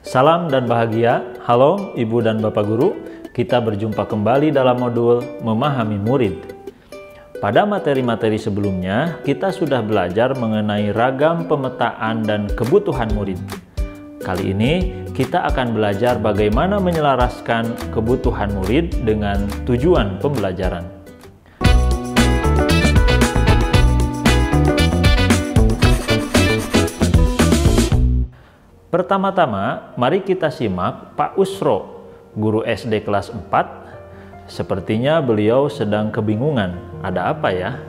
Salam dan bahagia. Halo Ibu dan Bapak Guru. Kita berjumpa kembali dalam modul Memahami Murid. Pada materi-materi sebelumnya, kita sudah belajar mengenai ragam pemetaan dan kebutuhan murid. Kali ini, kita akan belajar bagaimana menyelaraskan kebutuhan murid dengan tujuan pembelajaran. Pertama-tama, mari kita simak Pak Usro, guru SD kelas 4. Sepertinya beliau sedang kebingungan. Ada apa ya?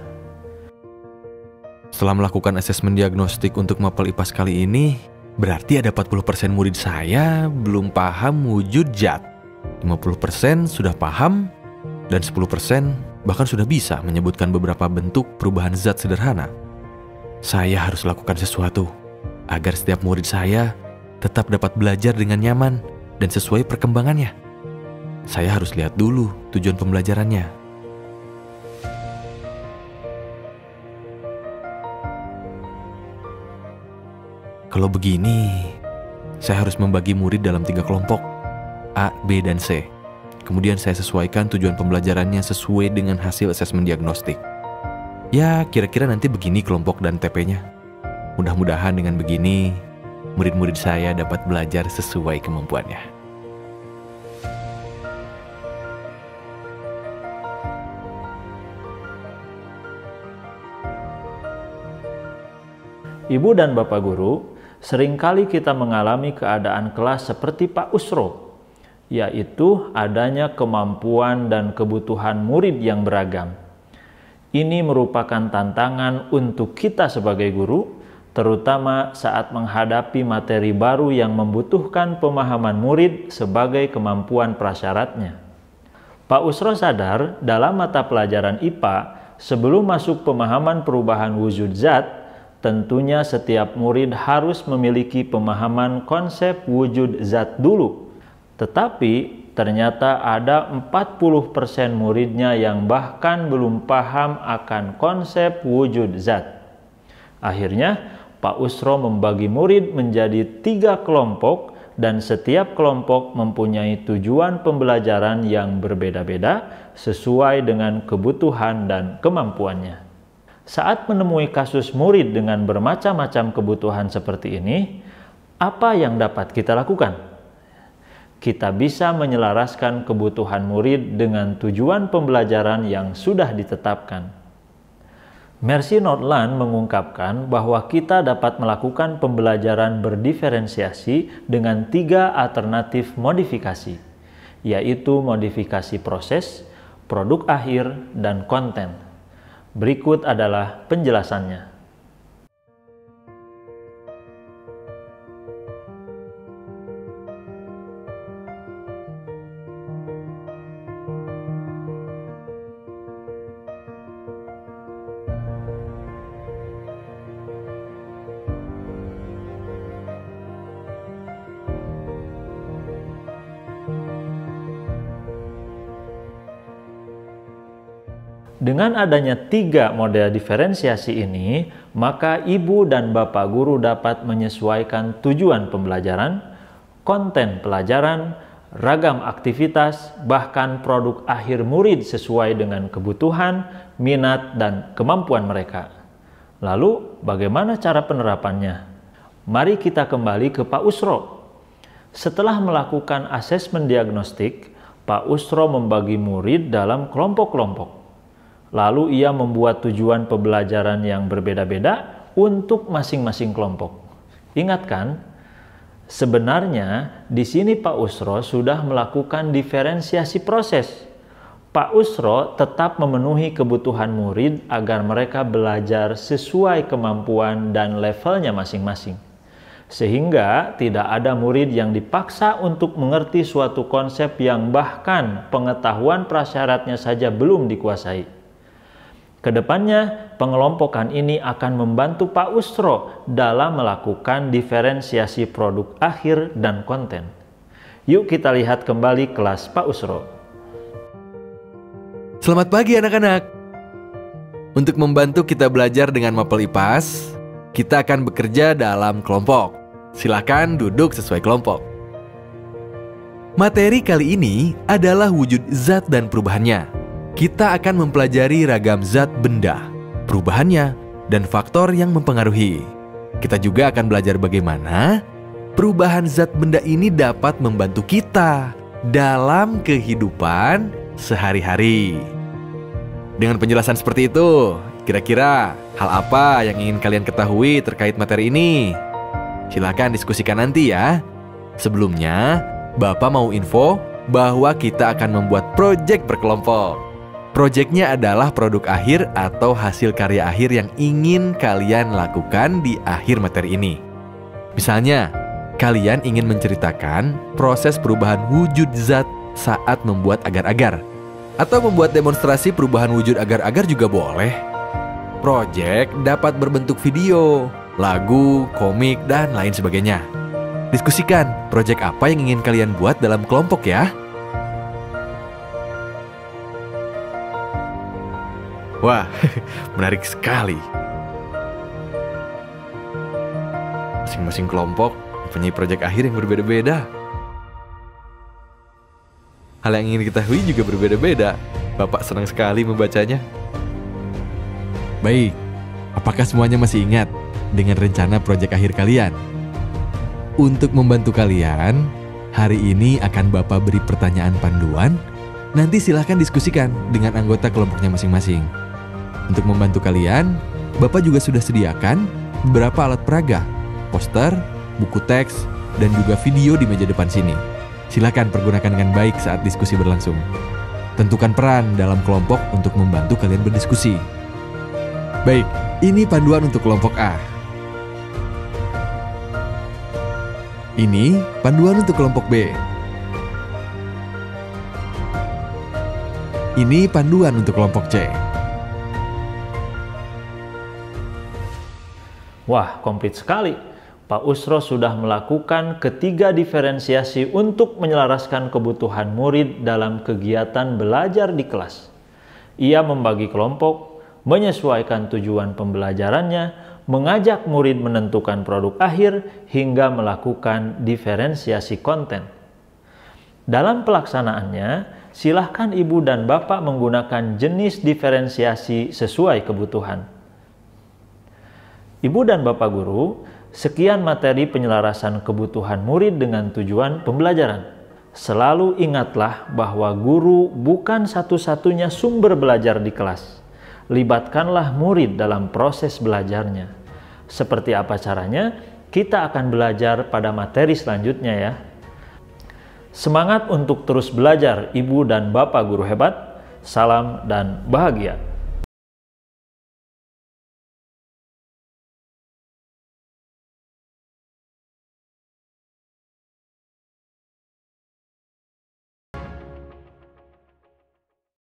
Setelah melakukan asesmen diagnostik untuk mapel IPAS kali ini, berarti ada 40% murid saya belum paham wujud zat. 50% sudah paham, dan 10% bahkan sudah bisa menyebutkan beberapa bentuk perubahan zat sederhana. Saya harus lakukan sesuatu agar setiap murid saya tetap dapat belajar dengan nyaman dan sesuai perkembangannya. Saya harus lihat dulu tujuan pembelajarannya. Kalau begini, saya harus membagi murid dalam 3 kelompok, A, B, dan C. Kemudian saya sesuaikan tujuan pembelajarannya sesuai dengan hasil asesmen diagnostik. Ya, kira-kira nanti begini kelompok dan TP-nya. Mudah-mudahan dengan begini, murid-murid saya dapat belajar sesuai kemampuannya. Ibu dan Bapak Guru, seringkali kita mengalami keadaan kelas seperti Pak Usro, yaitu adanya kemampuan dan kebutuhan murid yang beragam. Ini merupakan tantangan untuk kita sebagai guru, terutama saat menghadapi materi baru yang membutuhkan pemahaman murid sebagai kemampuan prasyaratnya. Pak Usro sadar dalam mata pelajaran IPA, sebelum masuk pemahaman perubahan wujud zat, tentunya setiap murid harus memiliki pemahaman konsep wujud zat dulu. Tetapi ternyata ada 40% muridnya yang bahkan belum paham akan konsep wujud zat. Akhirnya, Pak Usro membagi murid menjadi 3 kelompok dan setiap kelompok mempunyai tujuan pembelajaran yang berbeda-beda sesuai dengan kebutuhan dan kemampuannya. Saat menemui kasus murid dengan bermacam-macam kebutuhan seperti ini, apa yang dapat kita lakukan? Kita bisa menyelaraskan kebutuhan murid dengan tujuan pembelajaran yang sudah ditetapkan. Mercy Nordland mengungkapkan bahwa kita dapat melakukan pembelajaran berdiferensiasi dengan 3 alternatif modifikasi, yaitu modifikasi proses, produk akhir, dan konten. Berikut adalah penjelasannya. Dengan adanya 3 model diferensiasi ini, maka ibu dan bapak guru dapat menyesuaikan tujuan pembelajaran, konten pelajaran, ragam aktivitas, bahkan produk akhir murid sesuai dengan kebutuhan, minat, dan kemampuan mereka. Lalu, bagaimana cara penerapannya? Mari kita kembali ke Pak Usro. Setelah melakukan asesmen diagnostik, Pak Usro membagi murid dalam kelompok-kelompok. Lalu ia membuat tujuan pembelajaran yang berbeda-beda untuk masing-masing kelompok. Ingat kan? Sebenarnya di sini Pak Usro sudah melakukan diferensiasi proses. Pak Usro tetap memenuhi kebutuhan murid agar mereka belajar sesuai kemampuan dan levelnya masing-masing. Sehingga tidak ada murid yang dipaksa untuk mengerti suatu konsep yang bahkan pengetahuan prasyaratnya saja belum dikuasai. Kedepannya, pengelompokan ini akan membantu Pak Usro dalam melakukan diferensiasi produk akhir dan konten. Yuk kita lihat kembali kelas Pak Usro. Selamat pagi anak-anak. Untuk membantu kita belajar dengan Mapel IPAS, kita akan bekerja dalam kelompok. Silakan duduk sesuai kelompok. Materi kali ini adalah wujud zat dan perubahannya. Kita akan mempelajari ragam zat benda, perubahannya, dan faktor yang mempengaruhi. Kita juga akan belajar bagaimana perubahan zat benda ini dapat membantu kita dalam kehidupan sehari-hari. Dengan penjelasan seperti itu, kira-kira hal apa yang ingin kalian ketahui terkait materi ini? Silakan diskusikan nanti ya. Sebelumnya, Bapak mau info bahwa kita akan membuat proyek berkelompok. Proyeknya adalah produk akhir atau hasil karya akhir yang ingin kalian lakukan di akhir materi ini. Misalnya, kalian ingin menceritakan proses perubahan wujud zat saat membuat agar-agar, atau membuat demonstrasi perubahan wujud agar-agar juga boleh. Proyek dapat berbentuk video, lagu, komik, dan lain sebagainya. Diskusikan proyek apa yang ingin kalian buat dalam kelompok ya. Wah, menarik sekali. Masing-masing kelompok mempunyai proyek akhir yang berbeda-beda. Hal yang ingin diketahui juga berbeda-beda. Bapak senang sekali membacanya. Baik, apakah semuanya masih ingat dengan rencana proyek akhir kalian? Untuk membantu kalian, hari ini akan Bapak beri pertanyaan panduan. Nanti silahkan diskusikan dengan anggota kelompoknya masing-masing. Untuk membantu kalian, Bapak juga sudah sediakan beberapa alat peraga, poster, buku teks, dan juga video di meja depan sini. Silakan pergunakan dengan baik saat diskusi berlangsung. Tentukan peran dalam kelompok untuk membantu kalian berdiskusi. Baik, ini panduan untuk kelompok A. Ini panduan untuk kelompok B. Ini panduan untuk kelompok C. Wah, komplit sekali. Pak Usro sudah melakukan ketiga diferensiasi untuk menyelaraskan kebutuhan murid dalam kegiatan belajar di kelas. Ia membagi kelompok, menyesuaikan tujuan pembelajarannya, mengajak murid menentukan produk akhir, hingga melakukan diferensiasi konten. Dalam pelaksanaannya, silahkan Ibu dan Bapak menggunakan jenis diferensiasi sesuai kebutuhan. Ibu dan Bapak Guru, sekian materi penyelarasan kebutuhan murid dengan tujuan pembelajaran. Selalu ingatlah bahwa guru bukan satu-satunya sumber belajar di kelas. Libatkanlah murid dalam proses belajarnya. Seperti apa caranya? Kita akan belajar pada materi selanjutnya ya. Semangat untuk terus belajar Ibu dan Bapak Guru hebat. Salam dan bahagia.